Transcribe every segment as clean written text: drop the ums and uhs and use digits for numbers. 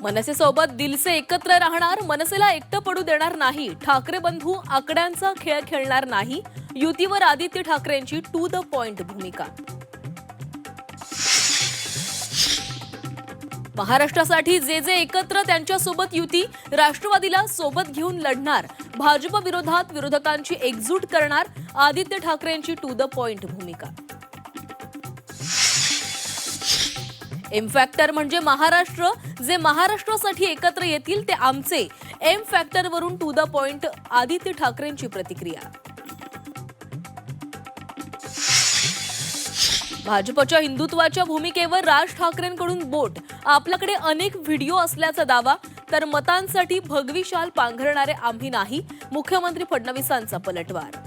मनसेसोबत दिलसे एकत्र राहणार, मनसेला एकटं पडू देणार नाही. ठाकरे बंधू आकड्यांचा खेळ खेळणार नाही. युतीवर आदित्य ठाकरेंची टू द पॉइंट भूमिका. महाराष्ट्रासाठी जे जे एकत्र त्यांच्यासोबत युती, राष्ट्रवादीला सोबत घेऊन लढणार. भाजप विरोधात विरोधकांची एकजूट करणार. आदित्य ठाकरेंची टू द पॉइंट भूमिका. एम फॅक्टर म्हणजे महाराष्ट्र, जे महाराष्ट्रासाठी एकत्र येतील ते आमचे. एम फॅक्टरवरून टू द पॉइंट आदित्य ठाकरेंची प्रतिक्रिया. भाजपच्या हिंदुत्वाच्या भूमिकेवर राज ठाकरेंकडून बोट. आपल्याकडे अनेक व्हिडिओ असल्याचा दावा, तर मतांसाठी भगवी शाल पांघरणारे आम्ही नाही. मुख्यमंत्री फडणवीसांचा पलटवार.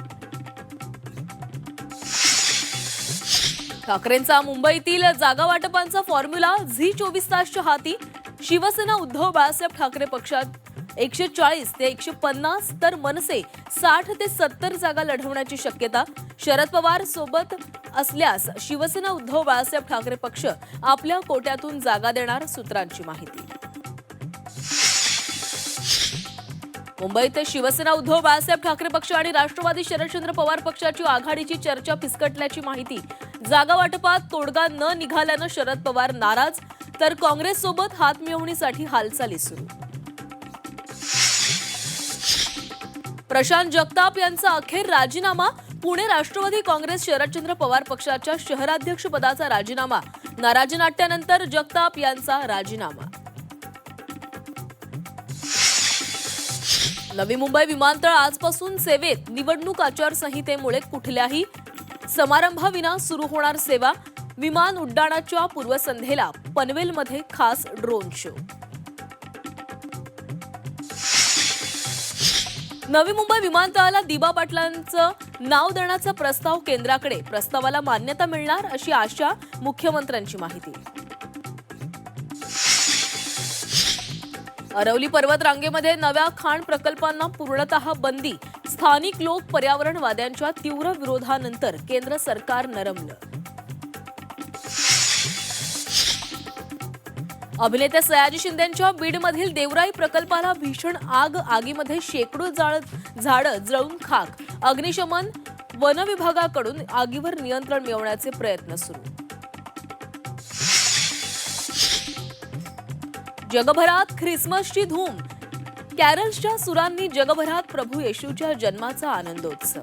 ठाकरेंचा मुंबईतील जागा वाटपांचा फॉर्म्युला झी 24 तासच्या हाती. शिवसेना उद्धव बाळासाहेब ठाकरे पक्षात 140 ते 150 तर मनसे 60 ते 70 जागा लढवण्याची शक्यता. शरद पवार सोबत असल्यास शिवसेना उद्धव बाळासाहेब ठाकरे पक्ष आपल्या कोट्यातून जागा देणार. सूत्रांची माहिती. मुंबईत शिवसेना उद्धव बाळासाहेब ठाकरे पक्ष आणि राष्ट्रवादी शरदचंद्र पवार पक्षाची आघाडीची चर्चा फिसकटल्याची माहिती. जागा वाटपात तोडगा न निघाल्यानं शरद पवार नाराज, तर काँग्रेससोबत हातमिळवणीसाठी हालचाली सुरू. प्रशांत जगताप यांचा अखेर राजीनामा. पुणे राष्ट्रवादी काँग्रेस शरदचंद्र पवार पक्षाच्या शहराध्यक्षपदाचा राजीनामा. नाराजी नाट्यानंतर जगताप यांचा राजीनामा. नवी मुंबई विमानतळ आजपासून सेवेत. निवडणूक आचारसंहितेमुळे कुठल्याही समारंभाविना सुरू होणार सेवा. विमान उड्डाणाच्या पूर्वसंध्येला पनवेलमध्ये खास ड्रोन शो. नवी मुंबई विमानतळाला दिबा पाटलांचं नाव देण्याचा प्रस्ताव केंद्राकडे. प्रस्तावाला मान्यता मिळणार अशी आशा. मुख्यमंत्र्यांची माहिती. अरवली पर्वत रांगेमध्ये नव्या खाण प्रकल्पांना पूर्णतः बंदी. स्थानिक लोक पर्यावरणवाद्यांच्या तीव्र विरोधानंतर केंद्र सरकार नरमलं. अभिनेते सयाजी शिंदेंच्या बीडमधील देवराई प्रकल्पाला भीषण आग. आगीमध्ये शेकडो झाडं जळून खाक. अग्निशमन वन विभागाकडून आगीवर नियंत्रण मिळवण्याचे प्रयत्न सुरू. जगभरात ख्रिसमसची धूम. कॅरल्सच्या सुरांनी जगभरात प्रभू येशूच्या जन्माचा आनंदोत्सव.